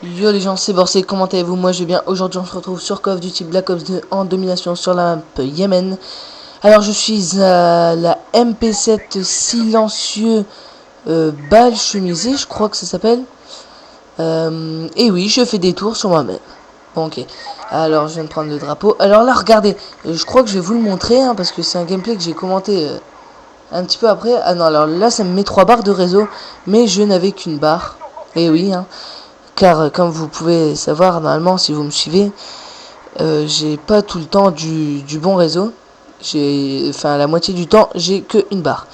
Yo les gens, c'est Borsé, comment allez-vous? Moi je vais bien. Aujourd'hui on se retrouve sur Call of Duty Black Ops 2 en domination sur la map Yémen. Alors je suis à la MP7 silencieux balle chemisée, je crois que ça s'appelle. Et oui, je fais des tours sur moi-même. Bon ok, alors je viens de prendre le drapeau. Alors là regardez, je crois que je vais vous le montrer hein, parce que c'est un gameplay que j'ai commenté un petit peu après. Ah non, alors là ça me met 3 barres de réseau, mais je n'avais qu'une barre. Et oui hein. Car comme vous pouvez savoir normalement si vous me suivez, j'ai pas tout le temps du bon réseau. Enfin la moitié du temps j'ai que une barre.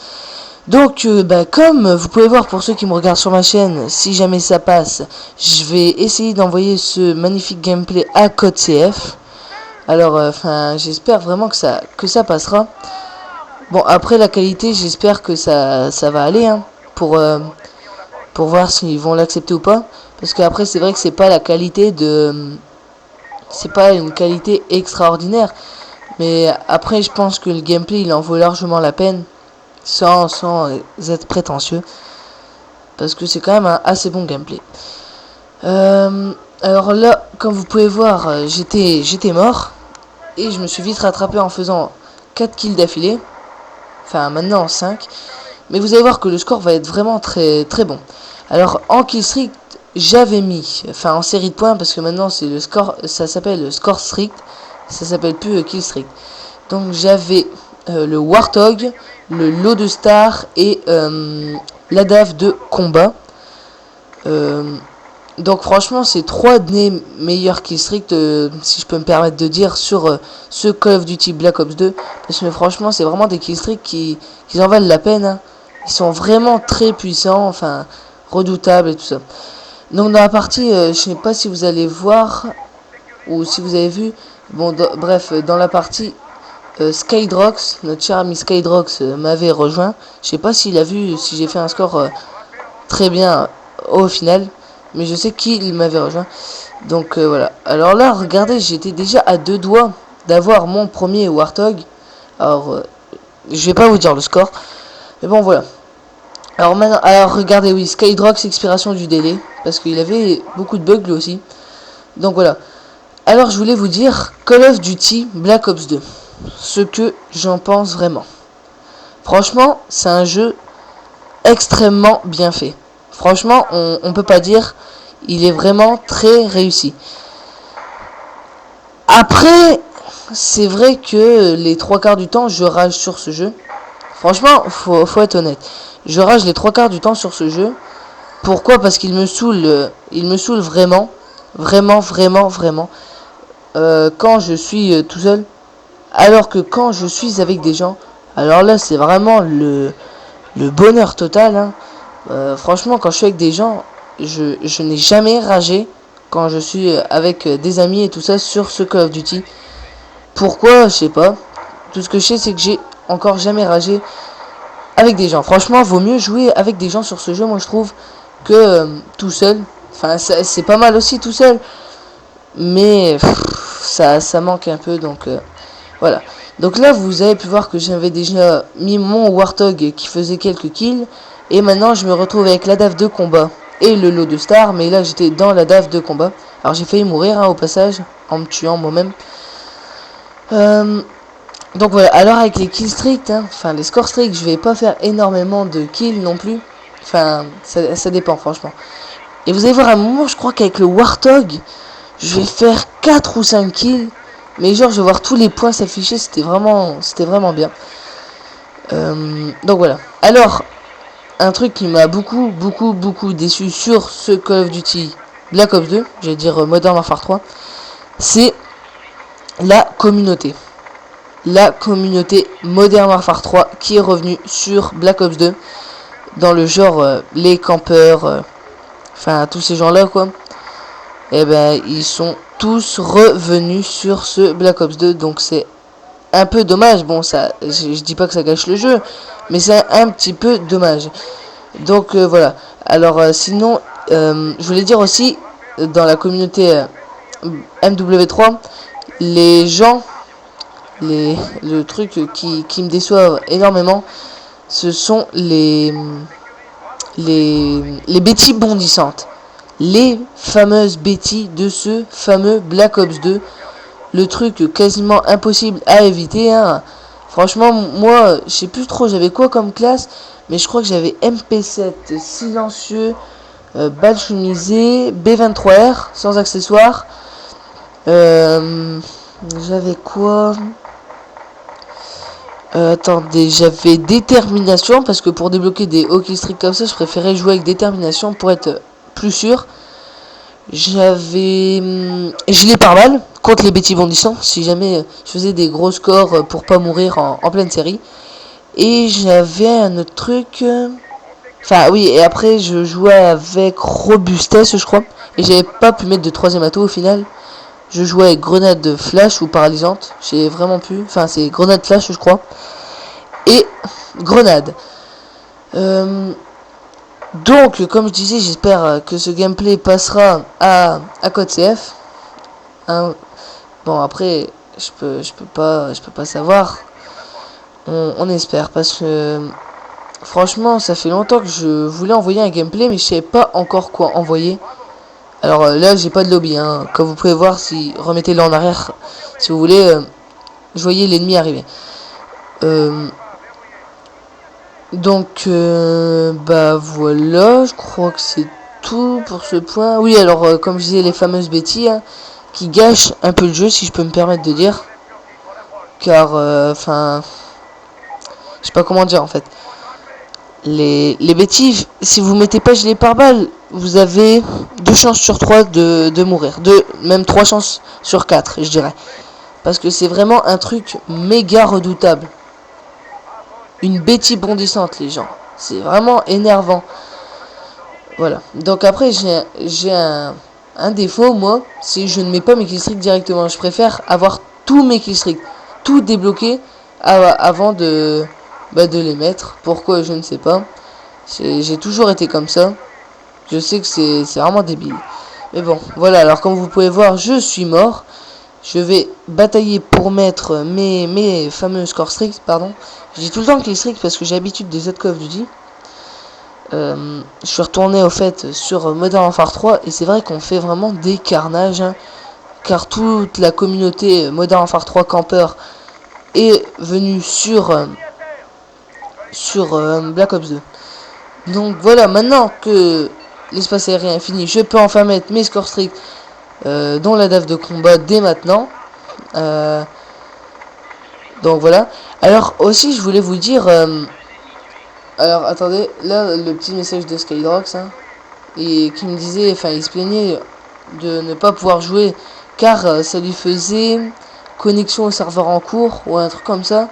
Donc comme vous pouvez voir pour ceux qui me regardent sur ma chaîne, si jamais ça passe, je vais essayer d'envoyer ce magnifique gameplay à Code CF. Alors j'espère vraiment que ça passera. Bon après la qualité j'espère que ça va aller hein, pour voir s'ils vont l'accepter ou pas. Parce qu'après c'est vrai que c'est pas la qualité de... C'est pas une qualité extraordinaire. Mais après je pense que le gameplay il en vaut largement la peine. Sans être prétentieux. Parce que c'est quand même un assez bon gameplay. Alors là, comme vous pouvez voir, j'étais mort. Et je me suis vite rattrapé en faisant 4 kills d'affilée. Enfin maintenant 5. Mais vous allez voir que le score va être vraiment très très bon. Alors en kill streak, j'avais mis, enfin en série de points, parce que maintenant c'est le score, ça s'appelle le score strict, ça s'appelle plus kill streak. Donc j'avais le Warthog, le lot de star et la DAF de combat. Donc franchement c'est 3 des meilleurs kill streak, si je peux me permettre de dire, sur ce Call of Duty Black Ops 2. Parce que franchement c'est vraiment des kill streak qui en valent la peine hein. Ils sont vraiment très puissants, enfin redoutables et tout ça. Donc dans la partie, je sais pas si vous allez voir ou si vous avez vu, bon bref, dans la partie Skydrox, notre cher ami Skydrox m'avait rejoint. Je sais pas s'il a vu si j'ai fait un score très bien au final, mais je sais qu'il m'avait rejoint. Donc voilà. Alors là, regardez, j'étais déjà à 2 doigts d'avoir mon premier Warthog. Alors, je vais pas vous dire le score, mais bon voilà. Alors maintenant, alors regardez, oui, Skydrox, expiration du délai, parce qu'il avait beaucoup de bugs lui aussi. Donc voilà. Alors je voulais vous dire Call of Duty Black Ops 2, ce que j'en pense vraiment. Franchement, c'est un jeu extrêmement bien fait. Franchement, on peut pas dire, il est vraiment très réussi. Après, c'est vrai que les 3 quarts du temps, je rage sur ce jeu. Franchement, faut être honnête. Je rage les 3 quarts du temps sur ce jeu. Pourquoi? Parce il me saoule vraiment. Vraiment, vraiment, vraiment. Quand je suis tout seul. Alors que quand je suis avec des gens, alors là, c'est vraiment le bonheur total. Hein. Franchement, quand je suis avec des gens, je n'ai jamais ragé quand je suis avec des amis et tout ça sur ce Call of Duty. Pourquoi? Je sais pas. Tout ce que je sais, c'est que j'ai encore jamais ragé avec des gens. Franchement, vaut mieux jouer avec des gens sur ce jeu, moi je trouve, que tout seul. Enfin, c'est pas mal aussi tout seul, mais ça manque un peu, donc voilà. Donc là, vous avez pu voir que j'avais déjà mis mon Warthog qui faisait quelques kills, et maintenant je me retrouve avec la DAF de combat et le lot de stars, mais là j'étais dans la DAF de combat. Alors j'ai failli mourir hein, au passage, en me tuant moi-même. Donc voilà, alors avec les kills stricts, hein, enfin les scores stricts, je vais pas faire énormément de kills non plus. Enfin, ça dépend franchement. Et vous allez voir à un moment, je crois qu'avec le Warthog, je vais faire 4 ou 5 kills. Mais genre, je vais voir tous les points s'afficher, c'était vraiment bien. Donc voilà. Alors, un truc qui m'a beaucoup déçu sur ce Call of Duty Black Ops 2, j'allais dire Modern Warfare 3, c'est la communauté. La communauté Modern Warfare 3 qui est revenue sur Black Ops 2 dans le genre les campeurs, enfin tous ces gens là quoi. Et ben ils sont tous revenus sur ce Black Ops 2, donc c'est un peu dommage. Bon, ça, je dis pas que ça gâche le jeu, mais c'est un petit peu dommage. Donc voilà. Alors sinon, je voulais dire aussi dans la communauté MW3, les gens, le truc qui me déçoit énormément, ce sont les bêtises bondissantes. les fameuses bêtises de ce fameux Black Ops 2. Le truc quasiment impossible à éviter, hein. Franchement, moi, je sais plus trop j'avais quoi comme classe, mais je crois que j'avais MP7 silencieux, balle chemisée, B23R sans accessoires. J'avais quoi? Attendez, j'avais détermination parce que pour débloquer des hockey sticks comme ça, je préférais jouer avec détermination pour être plus sûr. J'avais gilet pare-balles contre les bêtis bondissants si jamais je faisais des gros scores pour pas mourir en pleine série. Et j'avais un autre truc. Enfin oui, et après je jouais avec robustesse je crois. Et j'avais pas pu mettre de troisième atout au final. Je jouais avec grenade flash ou paralysante. J'ai vraiment pu. Enfin c'est grenade flash je crois. Et grenade. Donc comme je disais, j'espère que ce gameplay passera à code CF. Hein. Bon après je peux pas savoir. On espère parce que franchement ça fait longtemps que je voulais envoyer un gameplay mais je savais pas encore quoi envoyer. Alors là j'ai pas de lobby hein. Comme vous pouvez voir, si remettez-le en arrière si vous voulez, je voyais l'ennemi arriver. Donc bah voilà, je crois que c'est tout pour ce point. Oui alors comme je disais, les fameuses bêtises hein, qui gâchent un peu le jeu si je peux me permettre de dire. Car enfin je sais pas comment dire en fait. Les bêtises, si vous mettez pas gilet pare-balles, vous avez 2 chances sur 3 de mourir. Même 3 chances sur 4 je dirais. Parce que c'est vraiment un truc méga redoutable. Une bêtise bondissante les gens. C'est vraiment énervant. Voilà. Donc après j'ai un défaut moi, c'est je ne mets pas mes killstreaks directement. Je préfère avoir tous mes killstreaks, tout débloqué avant de les mettre. Pourquoi je ne sais pas. J'ai toujours été comme ça. Je sais que c'est vraiment débile. Mais bon, voilà. Alors comme vous pouvez voir, je suis mort. Je vais batailler pour mettre mes fameux score streaks, pardon. Je dis tout le temps que les streaks parce que j'ai l'habitude des autres Call of Duty. Je suis retourné au fait sur Modern Warfare 3 et c'est vrai qu'on fait vraiment des carnages. Hein, car toute la communauté Modern Warfare 3 campeur est venue sur Black Ops 2. Donc voilà, maintenant que l'espace aérien est fini, je peux enfin mettre mes scores streaks dans la DAF de combat dès maintenant. Donc voilà. Alors aussi, je voulais vous dire... alors attendez, là le petit message de Skydrox, hein, et qui me disait, enfin il se plaignait de ne pas pouvoir jouer car ça lui faisait connexion au serveur en cours ou un truc comme ça.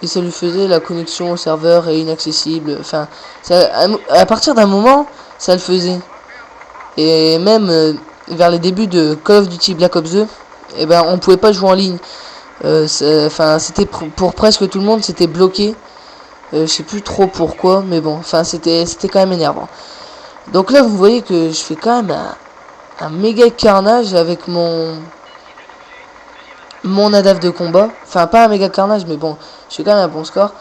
Et ça lui faisait la connexion au serveur est inaccessible. Enfin, à partir d'un moment, ça le faisait. Et même vers les débuts de Call of Duty Black Ops 2, eh ben, on pouvait pas jouer en ligne. Enfin, c'était pour presque tout le monde, c'était bloqué. Je sais plus trop pourquoi, mais bon, enfin, c'était quand même énervant. Donc là, vous voyez que je fais quand même un méga carnage avec mon ADAF de combat. Enfin, pas un méga carnage, mais bon, je fais quand même un bon score.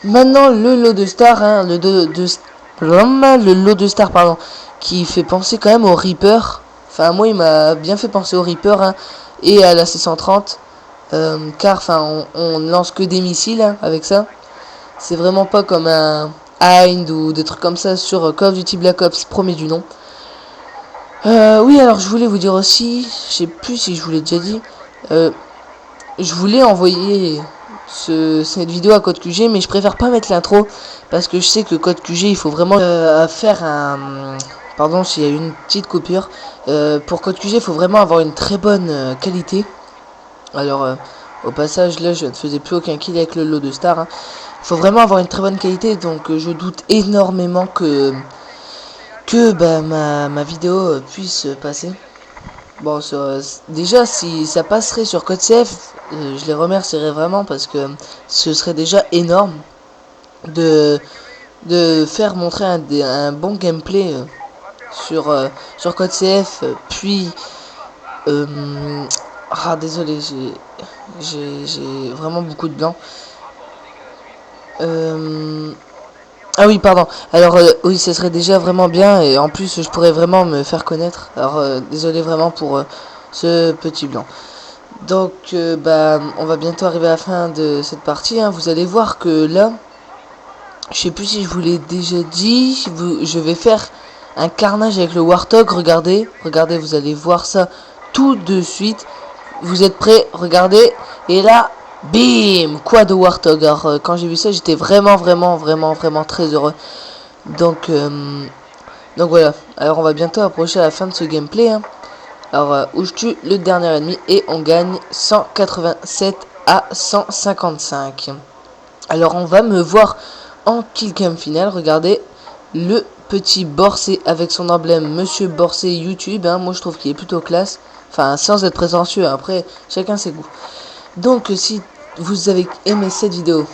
Maintenant, le lot de star, hein, le lot de star, pardon, qui fait penser quand même au Reaper. Enfin, moi, il m'a bien fait penser au Reaper hein, et à la C130. Car, enfin, on lance que des missiles hein, avec ça. C'est vraiment pas comme un Hind ou des trucs comme ça sur Call of Duty Black Ops, premier du nom. Oui, alors je voulais vous dire aussi, je sais plus si je vous l'ai déjà dit, je voulais envoyer cette vidéo à Code QG, mais je préfère pas mettre l'intro parce que je sais que Code QG, il faut vraiment faire un... Pardon s'il y a une petite coupure. Pour Code QG, il faut vraiment avoir une très bonne qualité. Alors, au passage, là, je ne faisais plus aucun kill avec le lot de star. Hein. Il faut vraiment avoir une très bonne qualité, donc je doute énormément que bah, ma vidéo puisse passer. Bon, déjà, si ça passerait sur Code CF, je les remercierais vraiment parce que ce serait déjà énorme de, de faire montrer un bon gameplay sur Code CF. Puis, désolé, j'ai vraiment beaucoup de blanc. Ah oui, pardon. Alors, oui, ce serait déjà vraiment bien. Et en plus, je pourrais vraiment me faire connaître. Alors, désolé vraiment pour ce petit blanc. Donc, bah, on va bientôt arriver à la fin de cette partie. Hein. Vous allez voir que là, je sais plus si je vous l'ai déjà dit. Je vais faire un carnage avec le Warthog. Regardez, regardez, vous allez voir ça tout de suite. Vous êtes prêts? Regardez. Et là, bim! Quad Warthog. Alors, quand j'ai vu ça, j'étais vraiment très heureux. Donc, donc voilà. Alors, on va bientôt approcher la fin de ce gameplay. Hein. Alors, où je tue le dernier ennemi et on gagne 187 à 155. Alors, on va me voir en killcam final. Regardez le petit Borsé avec son emblème Monsieur Borsé YouTube. Hein. Moi, je trouve qu'il est plutôt classe. Enfin, sans être prétentieux. Après, chacun ses goûts. Donc, si vous avez aimé cette vidéo,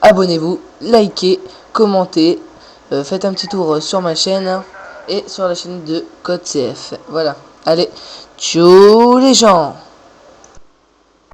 abonnez-vous, likez, commentez, faites un petit tour sur ma chaîne et sur la chaîne de Code CF. Voilà. Allez, ciao les gens!